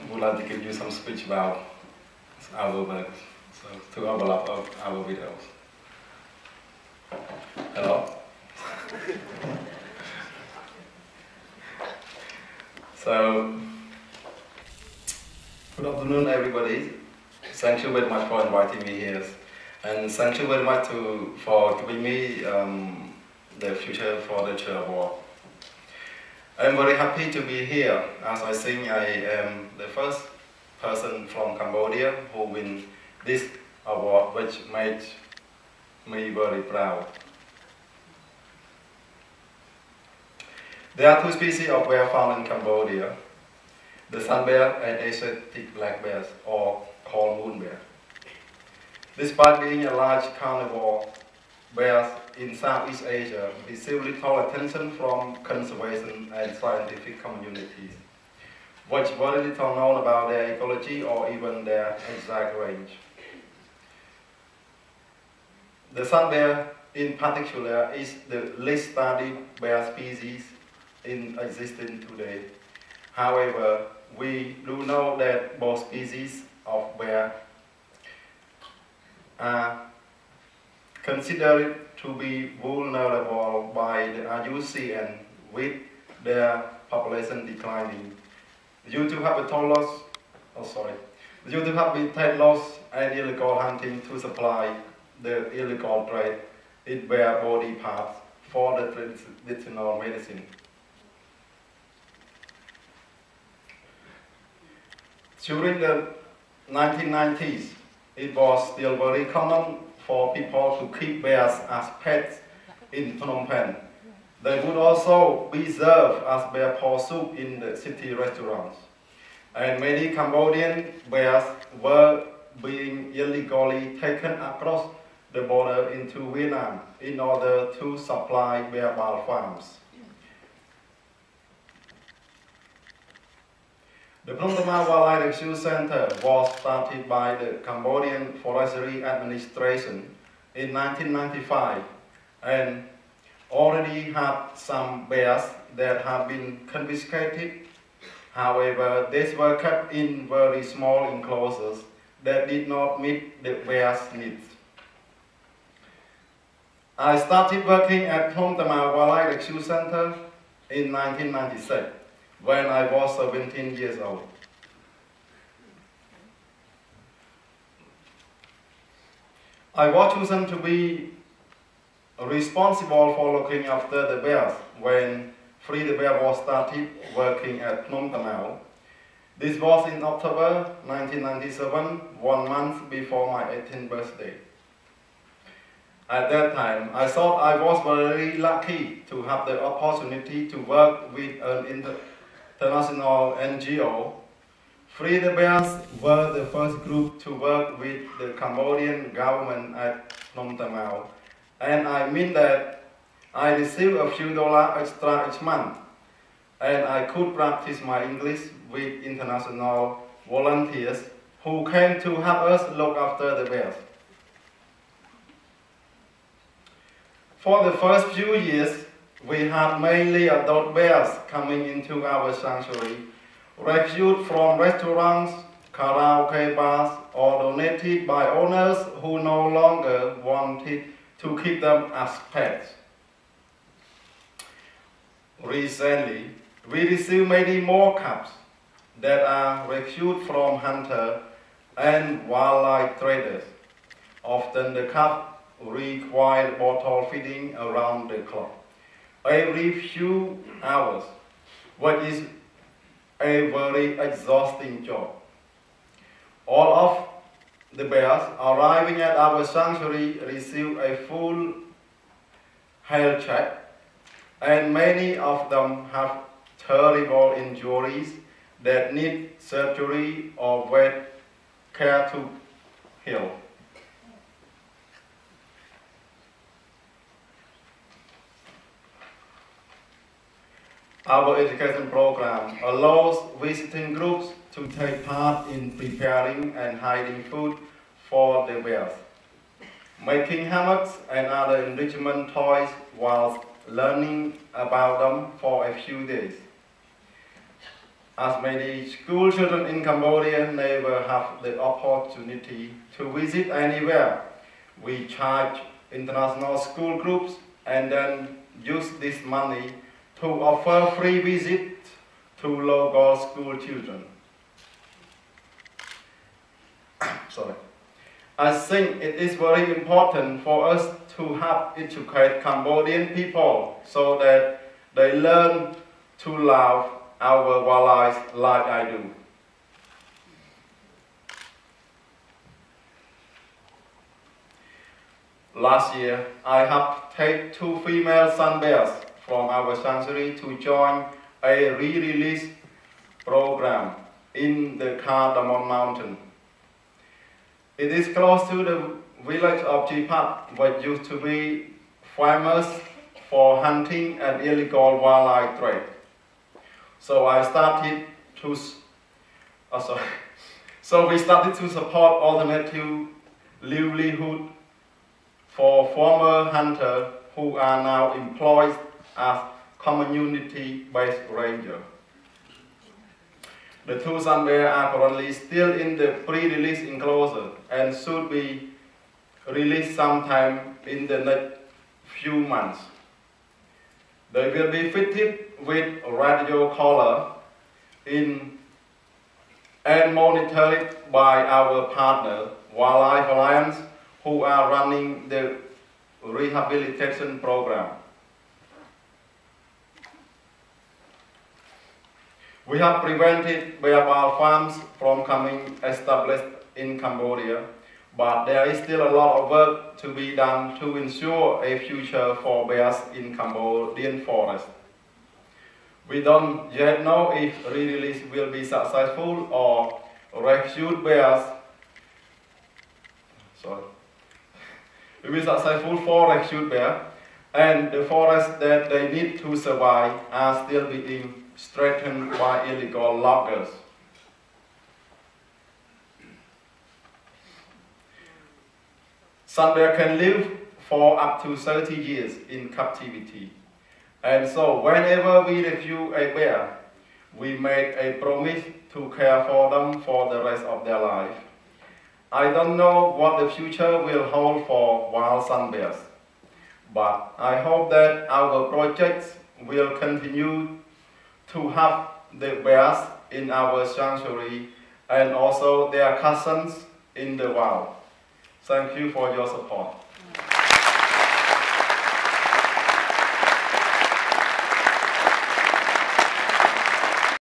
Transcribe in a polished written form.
would like to give you some speech about our work, so to overlap of our videos. Hello. So, good afternoon, everybody. Thank you very much for inviting me here, and thank you very much for giving me the Future for the Nature Award. I'm very happy to be here, as I think I am the first person from Cambodia who win this award, which made me very proud. There are two species of bear found in Cambodia, the sun bear and Asiatic black bears, or called moon bear. Despite being a large carnivore, bears in Southeast Asia receive little attention from conservation and scientific communities, which very little known about their ecology or even their exact range. The sun bear in particular is the least studied bear species in existence today. However, we do know that both species of bear are considered to be vulnerable by the IUCN, with their population declining due to habitat loss, and illegal hunting to supply the illegal trade in bear body parts for the traditional medicine. During the 1990s, it was still very common for people to keep bears as pets in Phnom Penh. They would also be served as bear paw soup in the city restaurants. And many Cambodian bears were being illegally taken across the border into Vietnam in order to supply bear ball farms. The Phnom Penh Wildlife Rescue Center was started by the Cambodian Forestry Administration in 1995 and already had some bears that have been confiscated. However, these were kept in very small enclosures that did not meet the bears' needs. I started working at Phnom Penh Wildlife Rescue Center in 1996. When I was 17 years old. I was chosen to be responsible for looking after the bears when Free the Bear was started working at Phnom Penh. This was in October 1997, 1 month before my 18th birthday. At that time, I thought I was very lucky to have the opportunity to work with an international NGO. Free the Bears were the first group to work with the Cambodian government at Phnom Penh, and I mean that I received a few dollars extra each month, and I could practice my English with international volunteers who came to help us look after the bears. For the first few years, we had mainly adult bears coming into our sanctuary, rescued from restaurants, karaoke bars, or donated by owners who no longer wanted to keep them as pets. Recently, we received many more cubs that are rescued from hunters and wildlife traders. Often the cubs require bottle feeding around the clock, every few hours, which is a very exhausting job. All of the bears arriving at our sanctuary receive a full health check, and many of them have terrible injuries that need surgery or vet care to heal. Our education program allows visiting groups to take part in preparing and hiding food for the bears, making hammocks and other enrichment toys whilst learning about them for a few days. as many school children in Cambodia never have the opportunity to visit anywhere, we charge international school groups and then use this money to offer free visit to local school children. Sorry. I think it is very important for us to help educate Cambodian people so that they learn to love our wildlife like I do. Last year, I have taken 2 female sun bears from our sanctuary to join a re-release program in the Cardamom Mountain. It is close to the village of Jipat, which used to be famous for hunting and illegal wildlife trade. So we started to support alternative livelihood for former hunters who are now employed as community-based rangers. The 2 sun bears are currently still in the pre-release enclosure and should be released sometime in the next few months. They will be fitted with radio collar and monitored by our partner, Wildlife Alliance, who are running the rehabilitation program. We have prevented bear farms from coming established in Cambodia, but there is still a lot of work to be done to ensure a future for bears in Cambodian forest. We don't yet know if re-release will be successful or rescued bears. Will be successful for rescued bears, and the forests that they need to survive are still being strengthened by illegal loggers. Sun bear can live for up to 30 years in captivity. And so whenever we rescue a bear, we make a promise to care for them for the rest of their life. I don't know what the future will hold for wild sun bears, but I hope that our projects will continue to have the bears in our sanctuary and also their cousins in the wild. Thank you for your support.